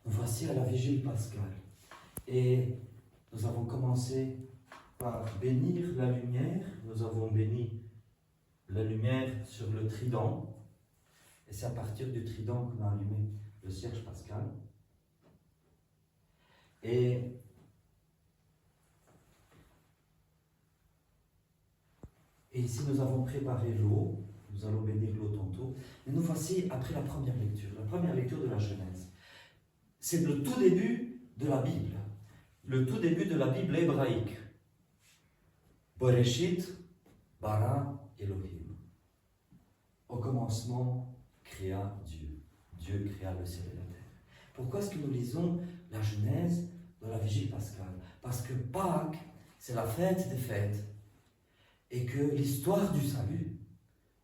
Nous voici à la vigile pascale. Et nous avons commencé par bénir la lumière. Nous avons béni la lumière sur le trident. Et c'est à partir du trident qu'on a allumé le cierge pascal. Et ici, nous avons préparé l'eau. Nous allons bénir l'eau tantôt. Et nous voici après la première lecture de la Genèse. C'est le tout début de la Bible. Le tout début de la Bible hébraïque. Bereshit, bara, Elohim. Au commencement, créa Dieu. Dieu créa le ciel et la terre. Pourquoi est-ce que nous lisons la Genèse dans la vigile pascale? Parce que Pâques, c'est la fête des fêtes. Et que l'histoire du salut,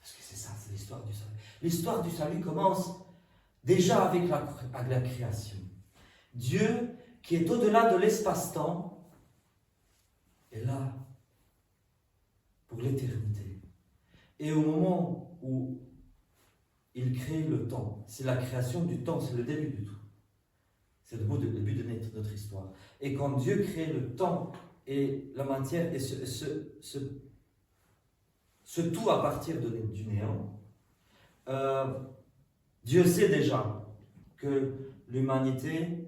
parce que c'est ça, c'est l'histoire du salut. L'histoire du salut commence déjà avec la création. Dieu, qui est au-delà de l'espace-temps, est là pour l'éternité. Et au moment où il crée le temps, c'est la création du temps, c'est le début du tout. C'est le début de notre histoire. Et quand Dieu crée le temps et la matière et ce tout à partir du néant, Dieu sait déjà que l'humanité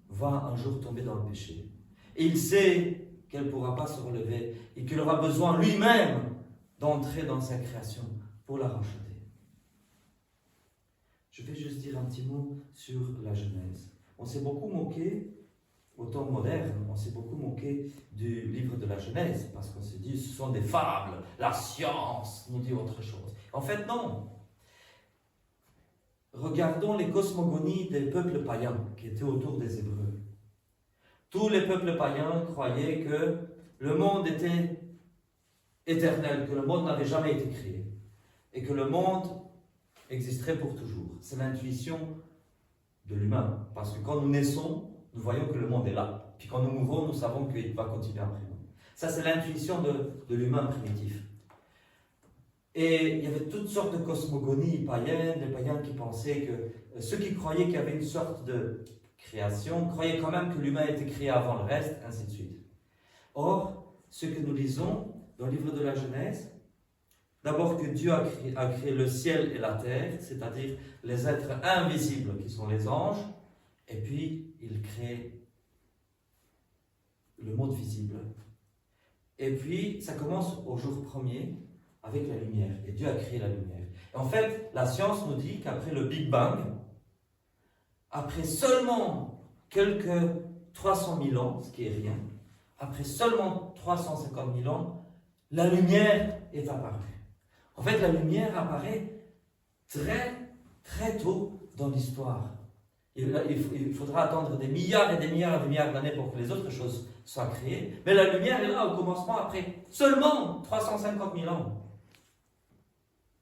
va un jour tomber dans le péché. Et il sait qu'elle ne pourra pas se relever et qu'il aura besoin lui-même d'entrer dans sa création pour la racheter. Je vais juste dire un petit mot sur la Genèse. On s'est beaucoup moqué, au temps moderne, on s'est beaucoup moqué du livre de la Genèse, parce qu'on se dit ce sont des fables, la science nous dit autre chose. En fait, non. Regardons les cosmogonies des peuples païens qui étaient autour des Hébreux. Tous les peuples païens croyaient que le monde était éternel, que le monde n'avait jamais été créé, et que le monde existerait pour toujours. C'est l'intuition de l'humain, parce que quand nous naissons, nous voyons que le monde est là. Puis quand nous mourons, nous savons qu'il va continuer après nous. Ça, c'est l'intuition de l'humain primitif. Et il y avait toutes sortes de cosmogonies païennes, des païens qui pensaient que ceux qui croyaient qu'il y avait une sorte de création croyaient quand même que l'humain était créé avant le reste, ainsi de suite. Or, ce que nous lisons dans le livre de la Genèse, d'abord que Dieu a créé le ciel et la terre, c'est-à-dire les êtres invisibles qui sont les anges, et puis il crée le monde visible. Et puis, ça commence au jour premier avec la lumière. Et Dieu a créé la lumière. Et en fait, la science nous dit qu'après le Big Bang, après seulement quelques 300 000 ans, ce qui est rien, après seulement 350 000 ans, la lumière est apparue. En fait, la lumière apparaît très, très tôt dans l'histoire. Il faudra attendre des milliards et des milliards et des milliards d'années pour que les autres choses soient créées. Mais la lumière est là au commencement après seulement 350 000 ans.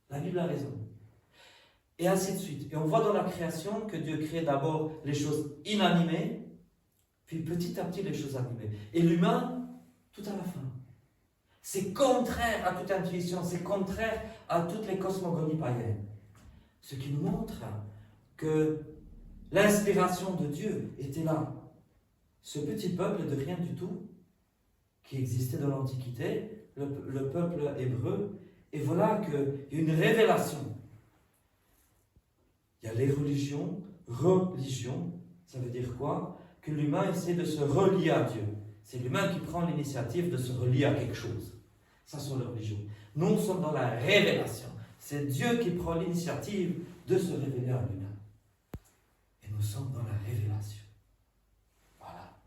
La Bible a raison. Et ainsi de suite. Et on voit dans la création que Dieu crée d'abord les choses inanimées, puis petit à petit les choses animées. Et l'humain, tout à la fin. C'est contraire à toute intuition, c'est contraire à toutes les cosmogonies païennes. Ce qui nous montre que l'inspiration de Dieu était là. Ce petit peuple de rien du tout, qui existait dans l'Antiquité, le peuple hébreu, et voilà qu'il y a une révélation. Il y a les religions, ça veut dire quoi? Que l'humain essaie de se relier à Dieu. C'est l'humain qui prend l'initiative de se relier à quelque chose. Ça sont les religions. Nous sommes dans la révélation. C'est Dieu qui prend l'initiative de se révéler à l'humain. Et nous sommes dans la révélation. Voilà.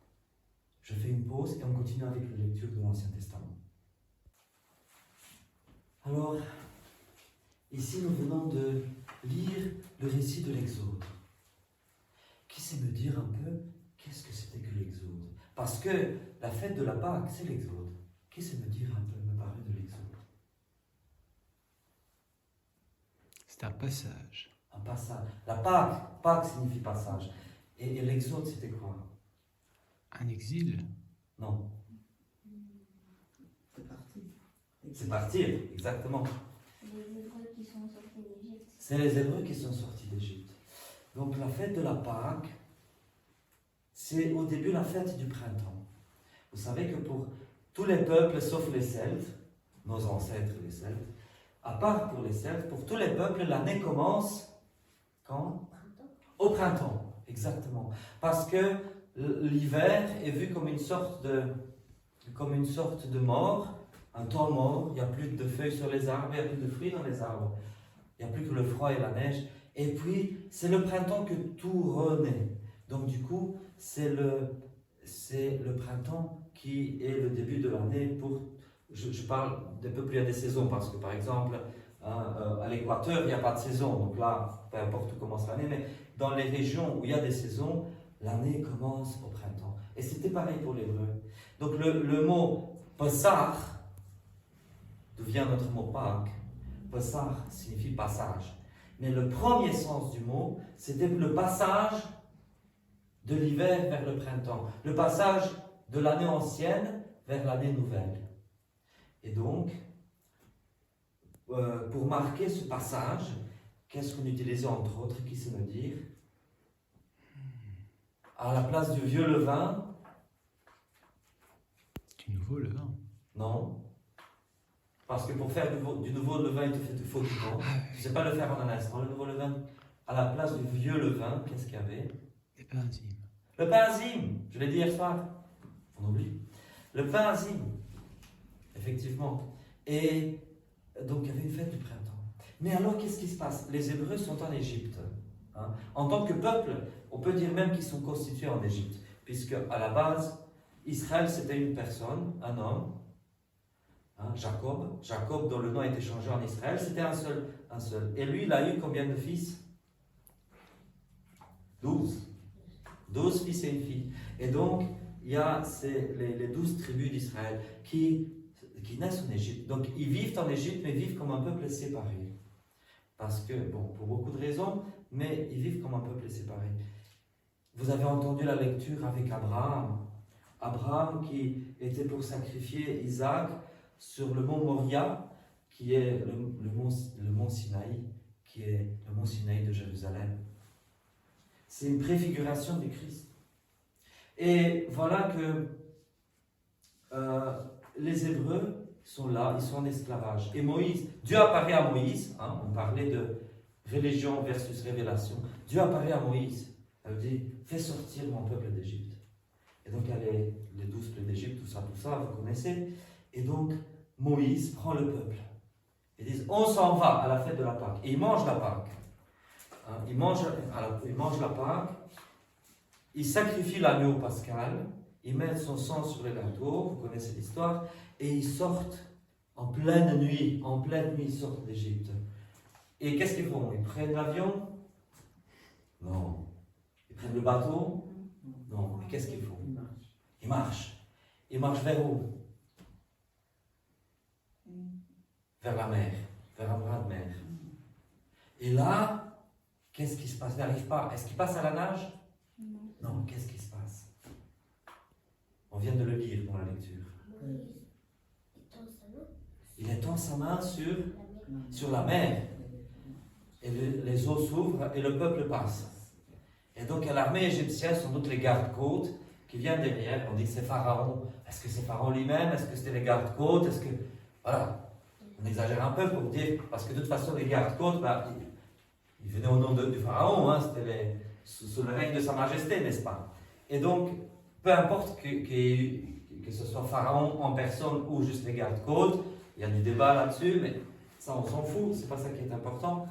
Je fais une pause et on continue avec la lecture de l'Ancien Testament. Alors, ici nous venons de lire le récit de l'Exode. Qui sait me dire un peu qu'est-ce que c'était que l'Exode? Parce que la fête de la Pâque, c'est l'Exode. Qui sait me dire un peu, me parler de l'Exode? C'est un passage. Un passage. La Pâque signifie passage. Et l'Exode, c'était quoi? Un exil. Non. C'est parti. C'est partir, exactement. Les Hébreux qui sont sortis d'Égypte. C'est les Hébreux qui sont sortis d'Égypte. Donc la fête de la Pâque, c'est au début la fête du printemps. Vous savez que pour tous les peuples, sauf les Celtes, nos ancêtres les Celtes, à part pour les Celtes, pour tous les peuples, l'année commence quand? Au printemps, exactement. Parce que l'hiver est vu comme une sorte de mort, un temps mort. Il n'y a plus de feuilles sur les arbres, il n'y a plus de fruits dans les arbres. Il n'y a plus que le froid et la neige. Et puis, c'est le printemps que tout renaît. Donc du coup, c'est le printemps qui est le début de l'année pour... Je parle des peuples, il y a des saisons, parce que par exemple, à l'équateur, il n'y a pas de saison. Donc là, peu importe où commence l'année, mais dans les régions où il y a des saisons, l'année commence au printemps. Et c'était pareil pour l'hébreu. Donc le mot Pessah, d'où vient notre mot Pâques, Pessah signifie passage. Mais le premier sens du mot, c'était le passage de l'hiver vers le printemps, le passage de l'année ancienne vers l'année nouvelle. Et donc, pour marquer ce passage, qu'est-ce qu'on utilisait entre autres, qui sait me dire? À la place du vieux levain. Du nouveau levain. Non. Parce que pour faire du nouveau levain, il te faut du temps. Tu ne sais pas le faire en un instant, le nouveau levain. À la place du vieux levain, qu'est-ce qu'il y avait? Les painzimes. Le pain azime, je l'ai dit hier soir. On oublie. Le pain azime, effectivement. Et donc, il y avait une fête du printemps. Mais alors, qu'est-ce qui se passe? Les Hébreux sont en Égypte. Hein. En tant que peuple, on peut dire même qu'ils sont constitués en Égypte. Puisque, à la base, Israël, c'était une personne, un homme. Hein, Jacob, dont le nom a été changé en Israël, c'était un seul. Et lui, il a eu combien de fils? 12. 12 fils et une fille. Et donc, il y a les 12 tribus d'Israël qui naissent en Égypte. Donc, ils vivent en Égypte, mais vivent comme un peuple séparé. Parce que, bon, pour beaucoup de raisons, mais ils vivent comme un peuple séparé. Vous avez entendu la lecture avec Abraham. Abraham qui était pour sacrifier Isaac sur le mont Moria, qui est le mont Sinaï, qui est le mont Sinaï de Jérusalem. C'est une préfiguration du Christ. Et voilà que les Hébreux sont là, ils sont en esclavage. Et Dieu apparaît à Moïse, hein, on parlait de religion versus révélation. Dieu apparaît à Moïse, elle dit, fais sortir mon peuple d'Égypte. Et donc il y a les 12 plaies d'Égypte, tout ça, vous connaissez. Et donc Moïse prend le peuple. Ils disent, on s'en va à la fête de la Pâque. Et ils mangent la Pâque. Ils mangent la Pâque, ils sacrifient l'agneau pascal, ils mettent son sang sur les gâteaux, vous connaissez l'histoire, et ils sortent en pleine nuit, ils sortent d'Égypte. Et qu'est-ce qu'ils font? Ils prennent l'avion? Non. Ils prennent le bateau? Non. Et qu'est-ce qu'ils font? Ils marchent. Ils marchent vers où? Vers la mer, vers un bras de mer. Et là, qu'est-ce qui se passe? Il n'arrive pas. Est-ce qu'il passe à la nage? Non. Qu'est-ce qui se passe? On vient de le lire dans la lecture. Il étend sa main sur la mer. Et les eaux s'ouvrent et le peuple passe. Et donc à l'armée égyptienne, sans doute les gardes-côtes qui viennent derrière. On dit que c'est Pharaon. Est-ce que c'est Pharaon lui-même? Est-ce que c'était les gardes-côtes? Est-ce que... Voilà. On exagère un peu pour dire... Parce que de toute façon, les gardes-côtes, ils venaient au nom du Pharaon. Hein, c'était sous le règne de Sa Majesté, n'est-ce pas? Et donc, peu importe que ce soit Pharaon en personne ou juste les gardes-côtes, il y a du débat là-dessus, mais ça, on s'en fout. C'est pas ça qui est important.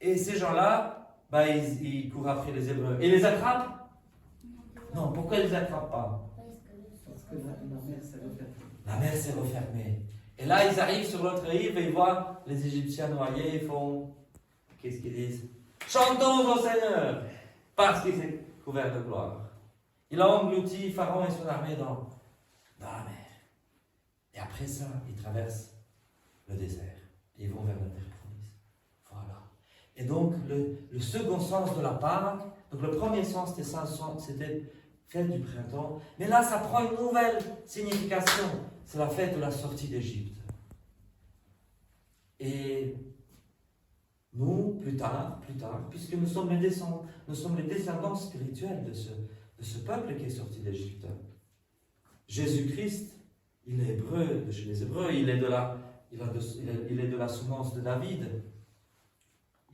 Et ces gens-là, ils courent après les Hébreux. Et ils les attrapent? Non, pourquoi ils ne les attrapent pas? Parce que la mer s'est refermée. La mer s'est refermée. Et là, ils arrivent sur l'autre rive et ils voient les Égyptiens noyés. Ils font... Qu'est-ce qu'ils disent? Chantons au Seigneur, parce qu'il s'est couvert de gloire. Il a englouti Pharaon et son armée dans la mer. Et après ça, ils traversent le désert. Et ils vont vers la terre promise. Voilà. Et donc, le second sens de la Pâque, donc le premier sens, c'était fête du printemps. Mais là, ça prend une nouvelle signification. C'est la fête de la sortie d'Égypte. Et nous, plus tard, puisque nous sommes les descendants spirituels de de ce peuple qui est sorti d'Égypte. Jésus-Christ, il est hébreu de chez les Hébreux, il est de la semence de David,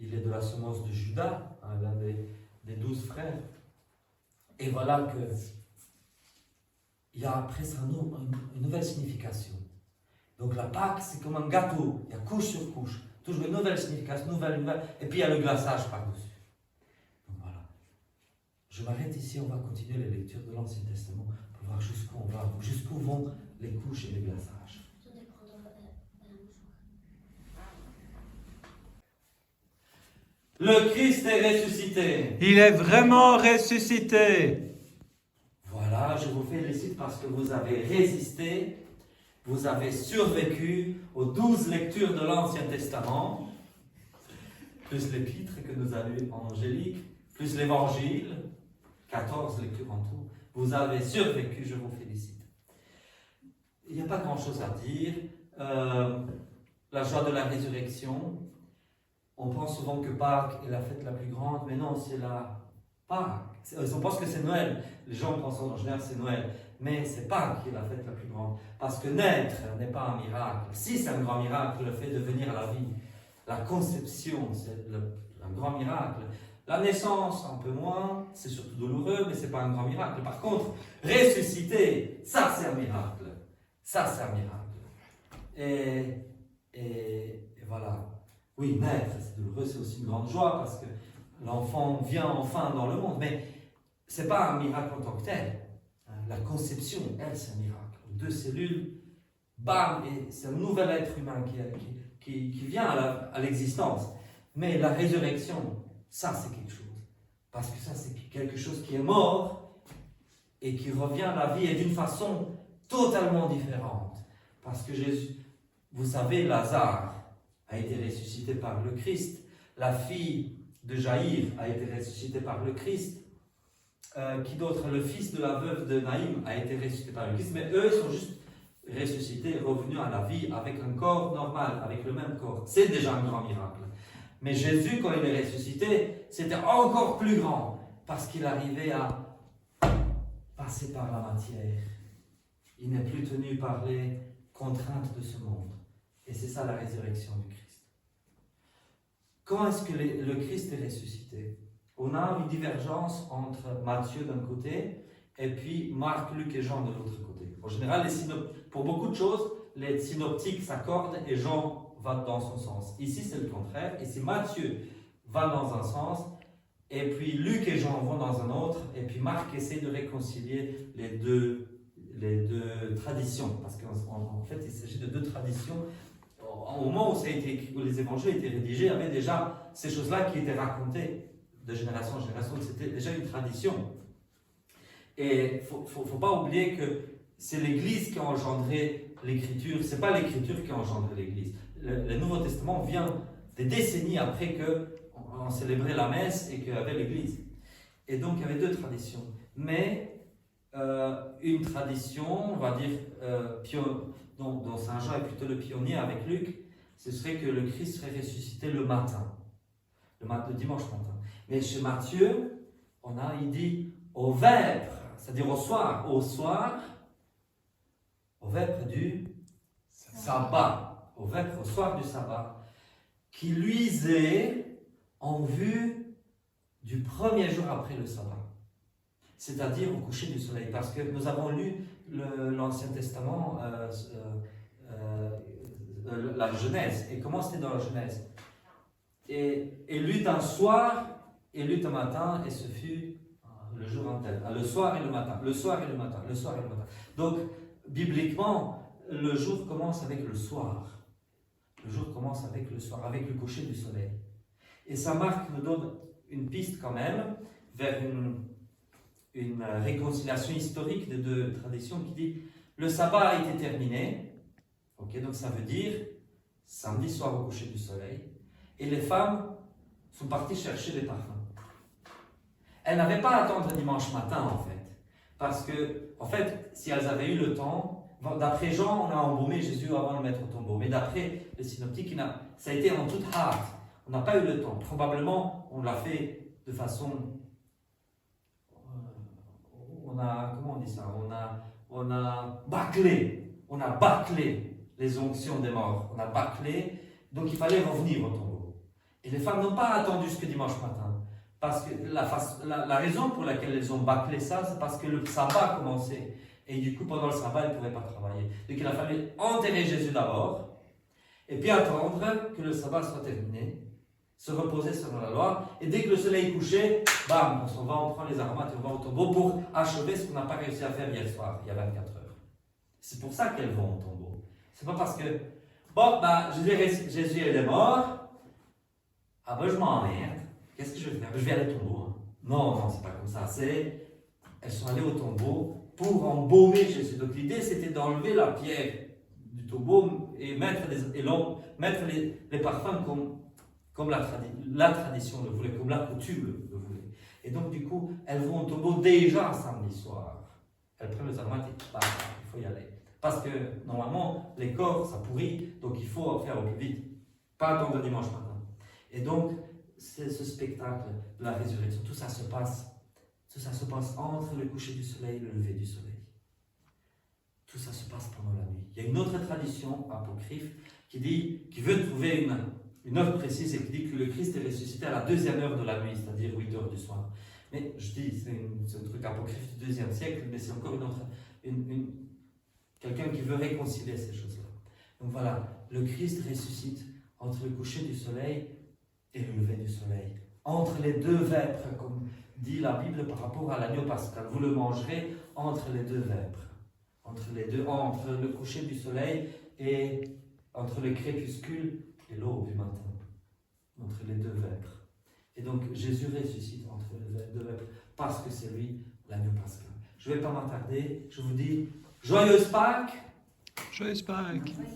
il est de la semence de Judas, hein, l'un des 12 frères. Et voilà que il y a presque une nouvelle signification. Donc la Pâque, c'est comme un gâteau, il y a couche sur couche, toujours une nouvelle signification, nouvelle, et puis il y a le glaçage par-dessus. Donc voilà. Je m'arrête ici, on va continuer les lectures de l'Ancien Testament pour voir jusqu'où vont les couches et les glaçages. Le Christ est ressuscité. Il est vraiment ressuscité. Voilà, je vous félicite parce que vous avez résisté, vous avez survécu aux 12 lectures de l'Ancien Testament, plus l'épître que nous a lu Angélique, plus l'Évangile, 14 lectures en tout. Vous avez survécu, je vous félicite. Il n'y a pas grand-chose à dire. La joie de la résurrection. On pense souvent que Pâques est la fête la plus grande, mais non, c'est la Pâques. On pense que c'est Noël. Les gens pensent en général que c'est Noël. Mais c'est Pâques qui est la fête la plus grande. Parce que naître n'est pas un miracle. Si c'est un grand miracle, le fait de venir à la vie. La conception, c'est un grand miracle. La naissance, un peu moins. C'est surtout douloureux, mais ce n'est pas un grand miracle. Par contre, ressusciter, ça c'est un miracle. Ça c'est un miracle. Et voilà. Oui, naître, c'est douloureux, c'est aussi une grande joie parce que l'enfant vient enfin dans le monde. Mais ce n'est pas un miracle en tant que tel. La conception, elle, c'est un miracle. 2 cellules, bam, et c'est un nouvel être humain qui vient à l'existence. Mais la résurrection, ça, c'est quelque chose. Parce que ça, c'est quelque chose qui est mort et qui revient à la vie et d'une façon totalement différente. Parce que Jésus, vous savez, Lazare a été ressuscité par le Christ. La fille de Jaïr a été ressuscitée par le Christ. Qui d'autre? Le fils de la veuve de Naïm a été ressuscité par le Christ. Mais eux sont juste ressuscités, revenus à la vie avec un corps normal, avec le même corps. C'est déjà un grand miracle. Mais Jésus, quand il est ressuscité, c'était encore plus grand. Parce qu'il arrivait à passer par la matière. Il n'est plus tenu par les contraintes de ce monde. Et c'est ça la résurrection du Christ. Quand est-ce que le Christ est ressuscité? On a une divergence entre Matthieu d'un côté et puis Marc, Luc et Jean de l'autre côté. En général, pour beaucoup de choses, les synoptiques s'accordent et Jean va dans son sens. Ici, c'est le contraire. Ici, Matthieu va dans un sens et puis Luc et Jean vont dans un autre et puis Marc essaie de réconcilier les deux traditions. Parce qu'en fait, il s'agit de 2 traditions. Au moment où où les évangiles étaient rédigés, il y avait déjà ces choses-là qui étaient racontées de génération en génération. C'était déjà une tradition. Et il ne faut pas oublier que c'est l'Église qui a engendré l'Écriture. Ce n'est pas l'Écriture qui a engendré l'Église. Le Nouveau Testament vient des décennies après qu'on célébrait la messe et qu'il y avait l'Église. Et donc, il y avait 2 traditions. Mais une tradition, on va dire, dont Saint Jean est plutôt le pionnier avec Luc, ce serait que le Christ serait ressuscité le matin, le dimanche matin. Mais chez Matthieu, il dit au vêpres, c'est-à-dire au soir, au vêpres du sabbat, au vêpres au soir du sabbat, qui luisait en vue du premier jour après le sabbat, c'est-à-dire au coucher du soleil, parce que nous avons lu l'Ancien Testament, la Genèse, et comment c'était dans la Genèse, et lut un soir, et lut un matin, et ce fut le jour en tel, le soir et le matin, le soir et le matin, le soir et le matin. Donc, bibliquement, le jour commence avec le soir. Le jour commence avec le soir, avec le coucher du soleil. Et ça nous donne une piste quand même vers une réconciliation historique des 2 traditions qui dit le sabbat a été terminé. Ok, donc ça veut dire samedi soir au coucher du soleil. Et les femmes sont parties chercher des parfums. Elles n'avaient pas à attendre dimanche matin en fait. Parce que, en fait, si elles avaient eu le temps, d'après Jean, on a embaumé Jésus avant de le mettre au tombeau. Mais d'après les synoptiques, ça a été en toute hâte. On n'a pas eu le temps. Probablement, on l'a fait de façon bâclé les onctions des morts. On a bâclé, donc il fallait revenir au tombeau. Et les femmes n'ont pas attendu jusque dimanche matin. Parce que la raison pour laquelle elles ont bâclé ça, c'est parce que le sabbat commençait. Et du coup, pendant le sabbat, elles ne pouvaient pas travailler. Donc il a fallu enterrer Jésus d'abord, et puis attendre que le sabbat soit terminé, se reposer selon la loi, et dès que le soleil couchait, bam, on s'en va, on prend les aromates et on va au tombeau pour achever ce qu'on n'a pas réussi à faire hier soir, il y a 24 heures. C'est pour ça qu'elles vont au tombeau. C'est pas parce que, bon, Jésus il est mort, ah ben je m'emmerde, qu'est-ce que je vais faire? Je vais aller au tombeau. Hein. Non, c'est pas comme ça. Elles sont allées au tombeau pour embaumer Jésus. Donc l'idée c'était d'enlever la pierre du tombeau et mettre les parfums comme la tradition le voulait, comme la coutume le voulait. Et donc du coup, elles vont au tombeau déjà samedi soir. Elles prennent les aromates et il faut y aller. Parce que normalement, les corps, ça pourrit, donc il faut en faire au plus vite. Pas attendre dimanche matin. Et donc, c'est ce spectacle de la résurrection. Tout ça se passe entre le coucher du soleil et le lever du soleil. Tout ça se passe pendant la nuit. Il y a une autre tradition apocryphe qui veut trouver une heure précise et qui dit que le Christ est ressuscité à la 2e heure de la nuit, c'est-à-dire 8 heures du soir. Mais je dis, c'est un truc apocryphe du 2e siècle, mais c'est encore quelqu'un qui veut réconcilier ces choses-là. Donc voilà, le Christ ressuscite entre le coucher du soleil et le lever du soleil. Entre les deux vêpres, comme dit la Bible par rapport à l'agneau pascal. Vous le mangerez entre les deux vêpres. Entre le coucher du soleil et entre le crépuscule et l'aube du matin. Entre les deux vêpres. Et donc Jésus ressuscite entre les deux vêpres parce que c'est lui l'agneau pascal. Je ne vais pas m'attarder, je vous dis joyeuse Pâques. Joyeuse Pâques. Oui.